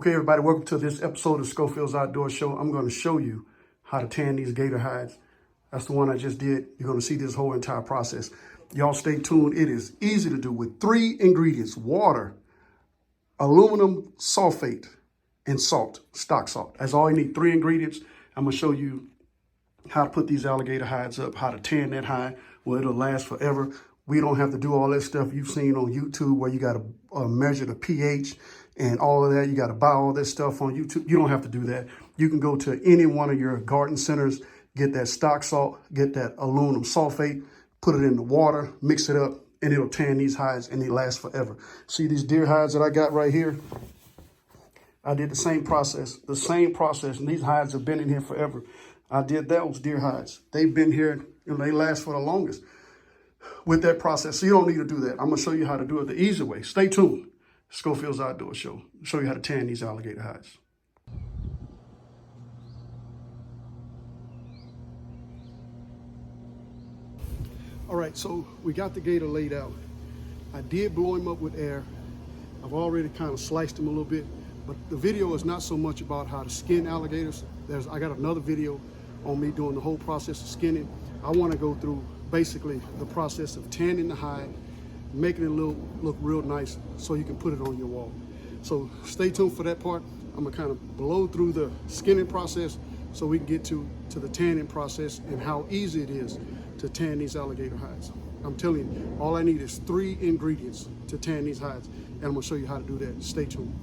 Okay, everybody, welcome to this episode of Schofield's Outdoor Show. I'm going to show you how to tan these gator hides. That's the one I just did. You're going to see this whole entire process. Y'all stay tuned. It is easy to do with 3 ingredients: water, aluminum sulfate, and salt, stock salt. That's all you need, 3 ingredients. I'm going to show you how to put these alligator hides up, how to tan that hide. Well, it'll last forever. We don't have to do all that stuff you've seen on YouTube where you got to measure the pH and all of that. You got to buy all this stuff on YouTube. You don't have to do that. You can go to any one of your garden centers, get that stock salt, get that aluminum sulfate, put it in the water, mix it up, and it'll tan these hides and they last forever. See these deer hides that I got right here? I did the same process, and these hides have been in here forever. I did those deer hides. They've been here and they last for the longest with that process. So you don't need to do that. I'm gonna show you how to do it the easy way. Stay tuned. Schofield's Outdoor Show. I'll show you how to tan these alligator hides. All right, so we got the gator laid out. I did blow him up with air. I've already kind of sliced him a little bit, but the video is not so much about how to skin alligators. I got another video on me doing the whole process of skinning. I want to go through basically the process of tanning the hide, making it look real nice so you can put it on your wall. So stay tuned for that part. I'm gonna kind of blow through the skinning process so we can get to the tanning process and how easy it is to tan these alligator hides. I'm telling you, all I need is 3 ingredients to tan these hides, and I'm gonna show you how to do that. Stay tuned.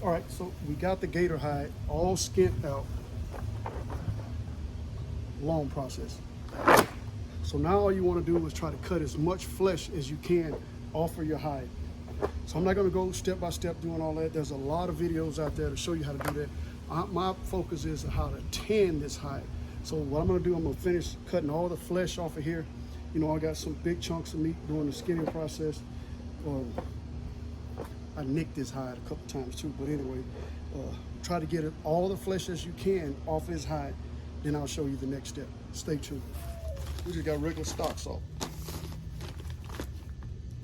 All right, so we got the gator hide all skinned out. Long process. So now all you want to do is try to cut as much flesh as you can off of your hide. So I'm not going to go step by step doing all that. There's a lot of videos out there to show you how to do that. My focus is how to tan this hide. So what I'm going to do, I'm going to finish cutting all the flesh off of here. You know, I got some big chunks of meat during the skinning process. I nicked this hide a couple times too, but anyway, try to get all the flesh as you can off his hide. Then I'll show you the next step. Stay tuned. We just got regular stock salt.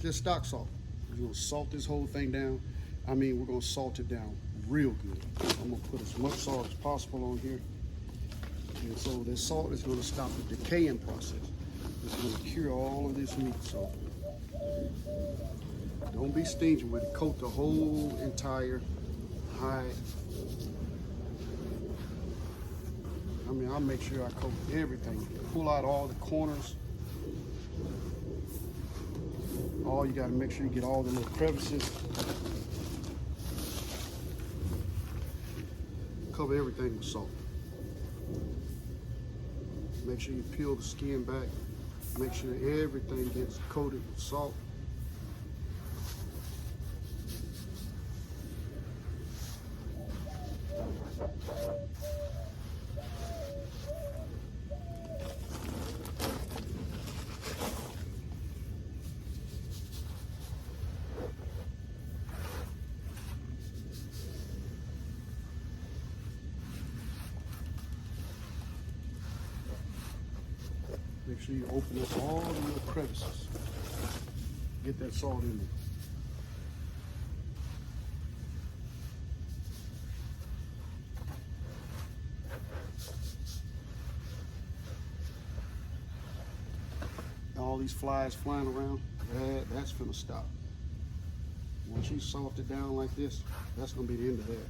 Just stock salt. We're gonna salt this whole thing down. I mean, we're gonna salt it down real good. I'm gonna put as much salt as possible on here. And so this salt is gonna stop the decaying process. It's gonna cure all of this meat. So don't be stingy with it. Coat the whole entire hide. I mean, I'll make sure I coat everything. Pull out all the corners. You gotta make sure you get all the little crevices. Cover everything with salt. Make sure you peel the skin back. Make sure everything gets coated with salt. Make sure you open up all the little crevices. Get that salt in there. All these flies flying around, that's gonna stop. Once you soft it down like this, that's gonna be the end of that.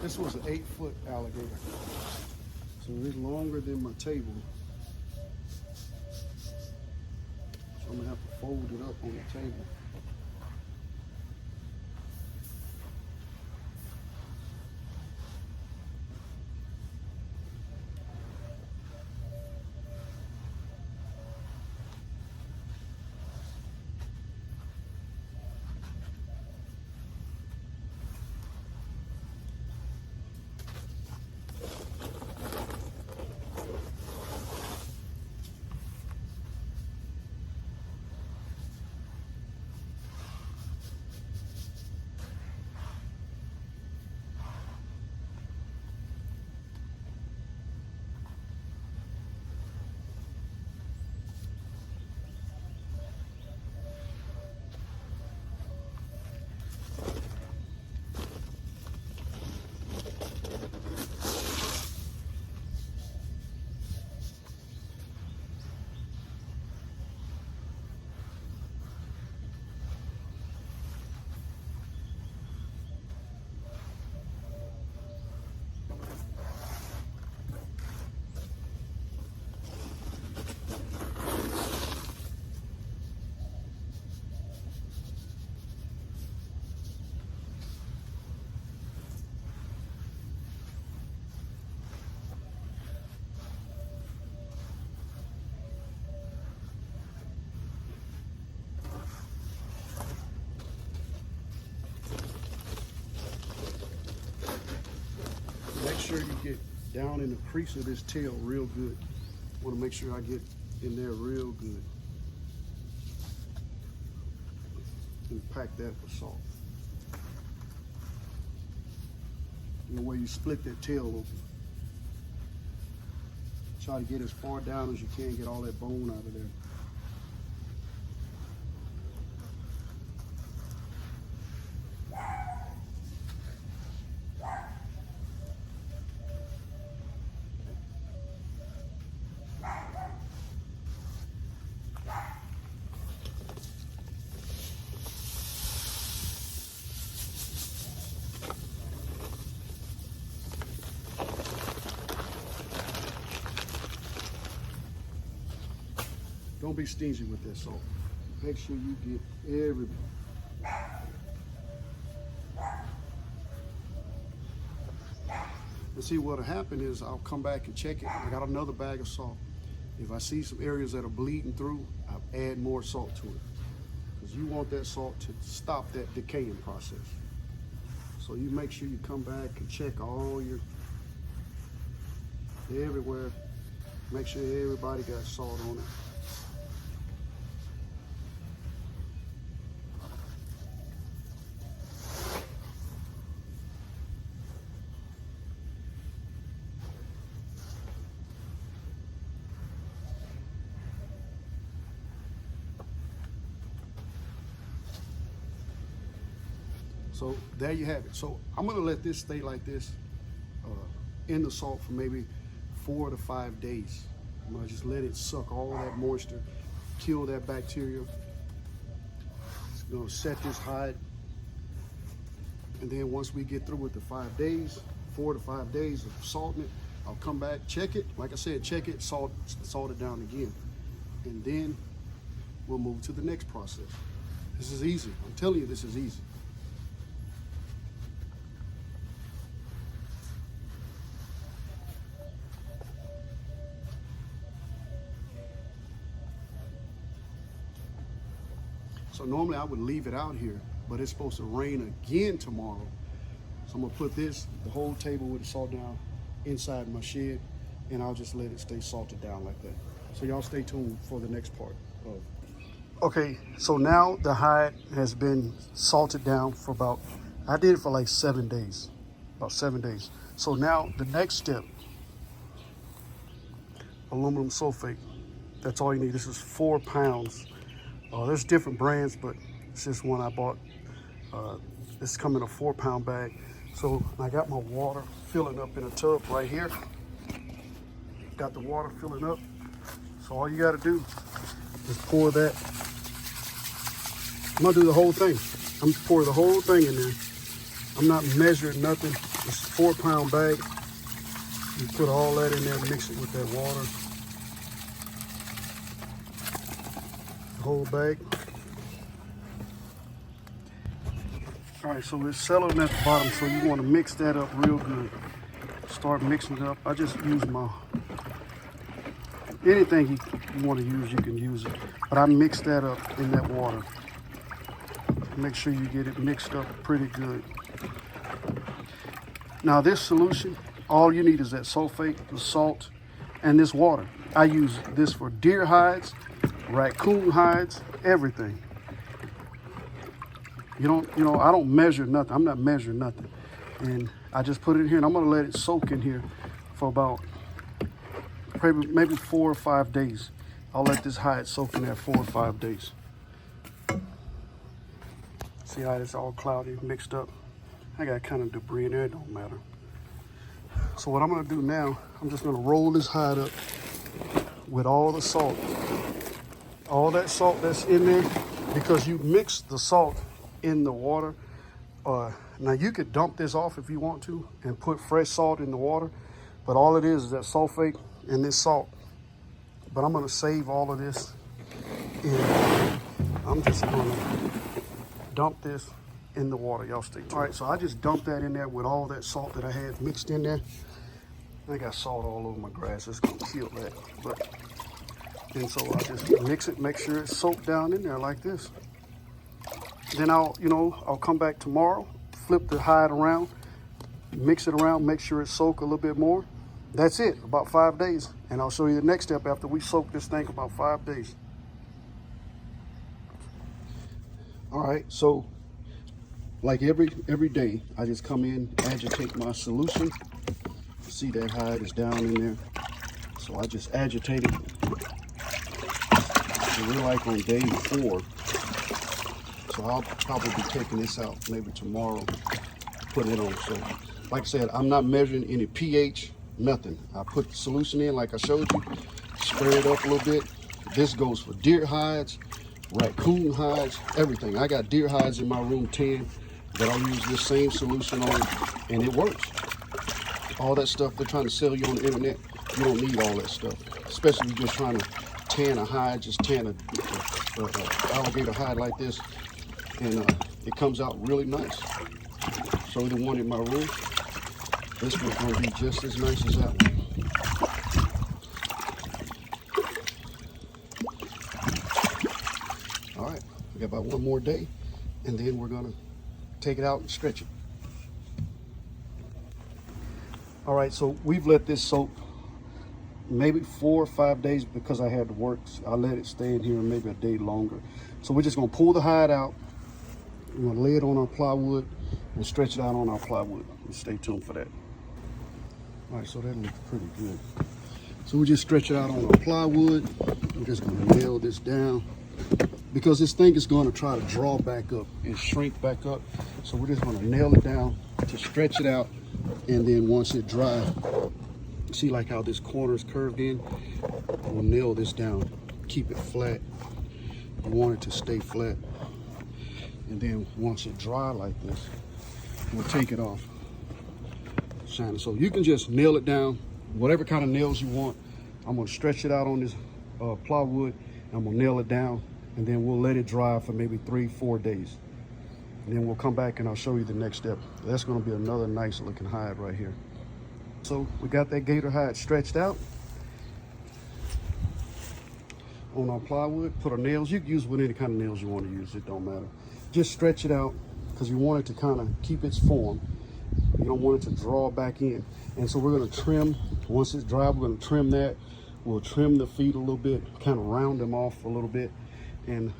This was an 8-foot alligator. So it's longer than my table. So I'm gonna have to fold it up on the table. Make sure you get down in the crease of this tail real good. I want to make sure I get in there real good. And pack that for salt. And the way you split that tail open. Try to get as far down as you can, get all that bone out of there. Don't be stingy with that salt. Make sure you get every. And see what'll happen is I'll come back and check it. I got another bag of salt. If I see some areas that are bleeding through, I'll add more salt to it. Because you want that salt to stop that decaying process. So you make sure you come back and check all your, everywhere. Make sure everybody got salt on it. So there you have it. So I'm gonna let this stay like this in the salt for maybe 4 to 5 days. I'm gonna just let it suck all that moisture, kill that bacteria. It's gonna set this hide. And then once we get through with the 5 days, 4 to 5 days of salting it, I'll come back, check it. Like I said, check it, salt it down again. And then we'll move to the next process. This is easy. I'm telling you, this is easy. So normally I would leave it out here, but it's supposed to rain again tomorrow. So I'm gonna put this, the whole table with the salt down, inside my shed, and I'll just let it stay salted down like that. So y'all stay tuned for the next part. Okay, so now the hide has been salted down for about, I did it for like 7 days, about 7 days. So now the next step, aluminum sulfate. That's all you need. This is 4 pounds. There's different brands, but it's just one I bought. This come in a 4-pound bag. So I got my water filling up in a tub right here. Got the water filling up. So all you gotta do is pour that. I'm gonna do the whole thing. I'm gonna pour the whole thing in there. I'm not measuring nothing. It's a 4-pound bag. You put all that in there, mix it with that water. The whole bag. All right, so it's settling at the bottom, so you want to mix that up real good. Start mixing it up. I just use anything you want to use, you can use it. But I mix that up in that water. Make sure you get it mixed up pretty good. Now this solution, all you need is that sulfate, the salt, and this water. I use this for deer hides, raccoon hides, everything. I don't measure nothing. I'm not measuring nothing. And I just put it in here, and I'm gonna let it soak in here for about maybe 4 or 5 days. I'll let this hide soak in there 4 or 5 days. See how it's all cloudy, mixed up? I got kind of debris in there, it don't matter. So what I'm gonna do now, I'm just gonna roll this hide up with all the salt. All that salt that's in there, because you mix the salt in the water. Now you could dump this off if you want to and put fresh salt in the water, but all it is that sulfate and this salt. But I'm gonna save all of this, and I'm just gonna dump this in the water. Y'all stay tuned. All right, so I just dumped that in there with all that salt that I had mixed in there. I got salt all over my grass. It's gonna kill that. And so I just mix it, make sure it's soaked down in there like this. Then I'll come back tomorrow, flip the hide around, mix it around, make sure it's soaked a little bit more. That's it, about 5 days. And I'll show you the next step after we soak this thing about 5 days. All right, so like every day, I just come in, agitate my solution. See that hide is down in there. So I just agitate it. So we're like on day 4. So I'll probably be taking this out maybe tomorrow, putting it on. So like I said, I'm not measuring any pH, nothing. I put the solution in like I showed you, spray it up a little bit. This goes for deer hides, raccoon hides, everything. I got deer hides in my room 10 that I'll use this same solution on, and it works. All that stuff they're trying to sell you on the internet, you don't need all that stuff. Especially if you're just trying to tan a hide, just tan a alligator hide like this, and it comes out really nice. So the one in my room, this one's going to be just as nice as that one. All right, we got about 1 more day, and then we're going to take it out and stretch it. All right, so we've let this soak maybe 4 or 5 days because I had to work. So I let it stay in here maybe a day longer. So we're just gonna pull the hide out. We're gonna lay it on our plywood and stretch it out on our plywood. Stay tuned for that. All right, so that looks pretty good. So we just stretch it out on our plywood. We're just gonna nail this down because this thing is gonna try to draw back up and shrink back up. So we're just gonna nail it down to stretch it out. And then once it dries, see like how this corner is curved in? We'll nail this down, keep it flat. You want it to stay flat. And then once it dry like this, we'll take it off. Shine it. So you can just nail it down, whatever kind of nails you want. I'm gonna stretch it out on this plywood, and I'm gonna nail it down, and then we'll let it dry for maybe 3-4 days. And then we'll come back and I'll show you the next step. That's gonna be another nice looking hide right here. So we got that gator hide stretched out on our plywood. Put our nails, you can use with any kind of nails you want to use, it don't matter. Just stretch it out because you want it to kind of keep its form. You don't want it to draw back in. And so we're gonna trim, once it's dry, we're gonna trim that. We'll trim the feet a little bit, kind of round them off a little bit. And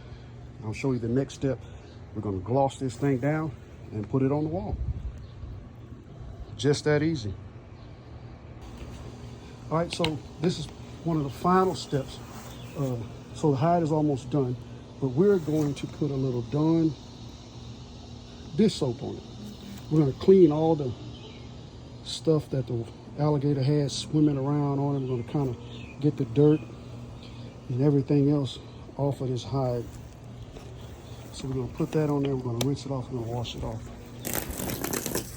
I'll show you the next step. We're gonna gloss this thing down and put it on the wall. Just that easy. All right, so this is one of the final steps. So the hide is almost done, but we're going to put a little Dawn dish soap on it. We're gonna clean all the stuff that the alligator has swimming around on it. We're gonna kind of get the dirt and everything else off of this hide. So we're gonna put that on there, we're gonna rinse it off, we're gonna wash it off.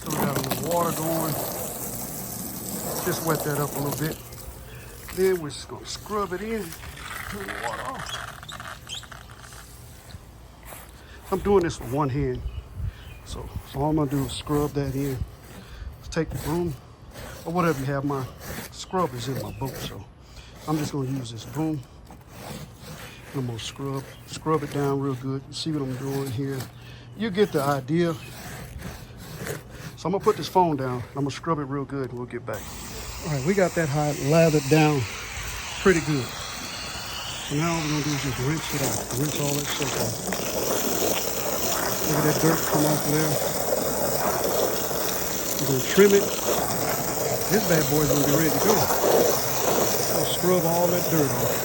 So we got a little water going. Just wet that up a little bit. Then we're just gonna scrub it in. Turn the water off. I'm doing this with one hand. So all I'm gonna do is scrub that in. Let's take the broom or whatever you have. My scrub is in my boat, so I'm just gonna use this broom. I'm gonna scrub it down real good. See what I'm doing here. You get the idea. So I'm gonna put this phone down. I'm gonna scrub it real good and we'll get back. All right, we got that hide lathered down pretty good. So now all we're gonna do is just rinse it out. Rinse all that soap off. Look at that dirt come off of there. We're gonna trim it. This bad boy's gonna be ready to go. I'll scrub all that dirt off.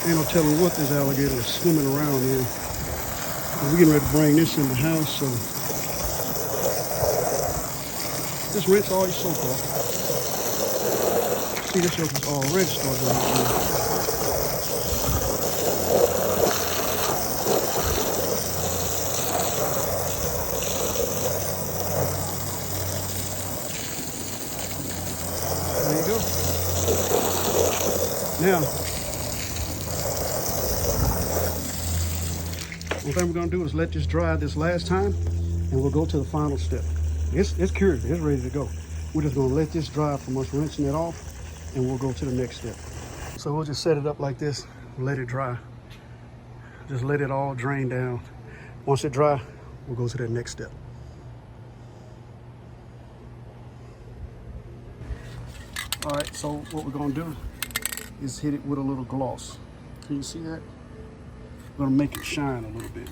Ain't no telling what this alligator is swimming around in. We're getting ready to bring this in the house, so just rinse all your soap off. See, this soap is already starting to look. There you go. Now, one thing we're gonna do is let this dry this last time, and we'll go to the final step. It's cured, it's ready to go. We're just gonna let this dry from us rinsing it off, and we'll go to the next step. So we'll just set it up like this, let it dry. Just let it all drain down. Once it dry, we'll go to the next step. All right, so what we're gonna do is hit it with a little gloss. Can you see that? We're gonna make it shine a little bit.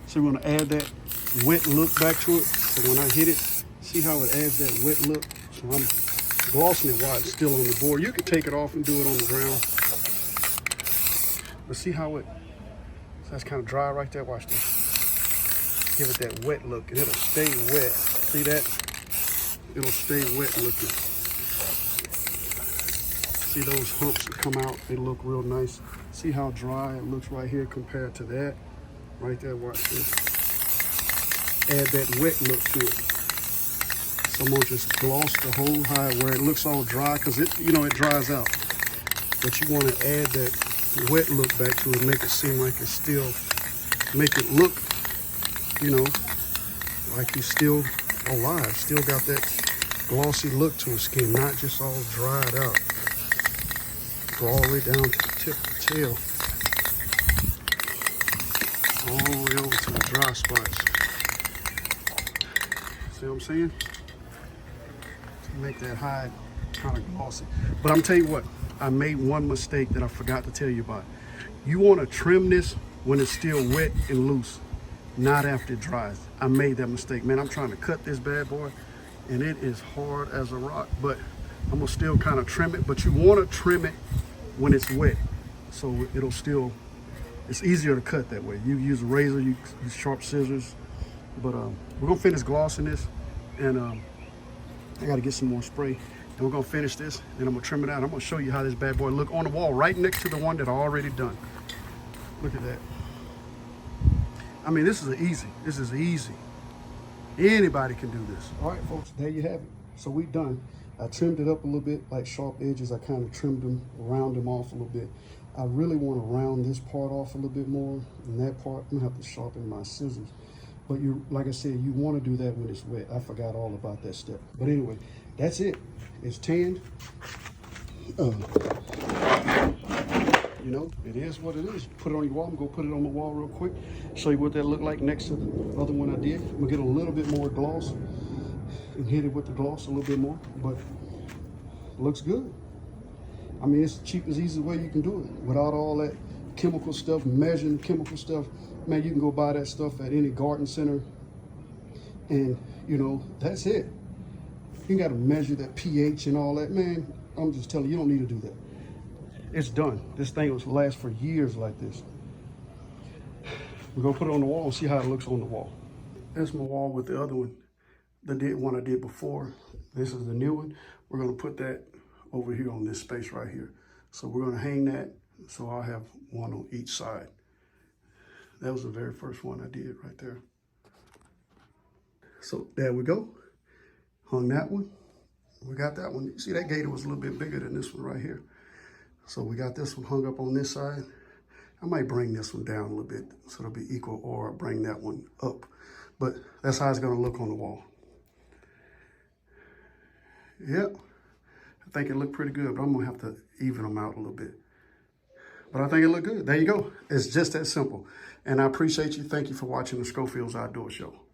So we're gonna add that wet look back to it. So when I hit it, see how it adds that wet look? So I'm glossing it while it's still on the board. You can take it off and do it on the ground. But see how it, so that's kind of dry right there. Watch this. Give it that wet look and it'll stay wet. See that? It'll stay wet looking. See those humps that come out? They look real nice. See how dry it looks right here compared to that? Right there, watch this. Add that wet look to it. So I'm gonna just gloss the whole hide where it looks all dry, because it, you know, it dries out. But you wanna add that wet look back to it, make it seem like it's still, make it look, you know, like it's still alive. Still got that glossy look to his skin, not just all dried out. Go all the way down to the tip of the tail. All the way over to the dry spots. See what I'm saying? To make that hide kind of glossy. But I'm telling you what, I made one mistake that I forgot to tell you about. You want to trim this when it's still wet and loose, not after it dries. I made that mistake. Man, I'm trying to cut this bad boy and it is hard as a rock, but I'm gonna still kind of trim it. But you want to trim it when it's wet, so it'll still, it's easier to cut that way. You use a razor, you use sharp scissors. But we're gonna finish glossing this, and I gotta get some more spray. And we're gonna finish this, and I'm gonna trim it out. I'm gonna show you how this bad boy look on the wall, right next to the one that I already done. Look at that. I mean, this is easy. This is easy. Anybody can do this. All right, folks, there you have it. So we done. I trimmed it up a little bit, like sharp edges. I kind of trimmed them, round them off a little bit. I really want to round this part off a little bit more, and that part, I'm gonna have to sharpen my scissors. But you, like I said, you want to do that when it's wet. I forgot all about that step. But anyway, that's it. It's tanned. You know, it is what it is. Put it on your wall. I'm gonna go put it on the wall real quick. Show you what that looked like next to the other one I did. I'm gonna get a little bit more gloss and hit it with the gloss a little bit more, but it looks good. I mean, it's the cheapest, easiest way you can do it without all that chemical stuff, measuring chemical stuff. Man, you can go buy that stuff at any garden center, and you know, that's it. You gotta measure that pH and all that. Man, I'm just telling you, you don't need to do that. It's done. This thing will last for years like this. We're gonna put it on the wall and see how it looks on the wall. That's my wall with the other one, the one I did before. This is the new one. We're gonna put that over here on this space right here. So we're gonna hang that, so I'll have one on each side. That was the very first one I did right there. So there we go. Hung that one. We got that one. You see that gator was a little bit bigger than this one right here. So we got this one hung up on this side. I might bring this one down a little bit so it'll be equal, or bring that one up. But that's how it's gonna look on the wall. Yep, I think it looked pretty good, but I'm gonna have to even them out a little bit. But I think it looked good. There you go. It's just that simple. And I appreciate you. Thank you for watching the Schofield's Outdoor Show.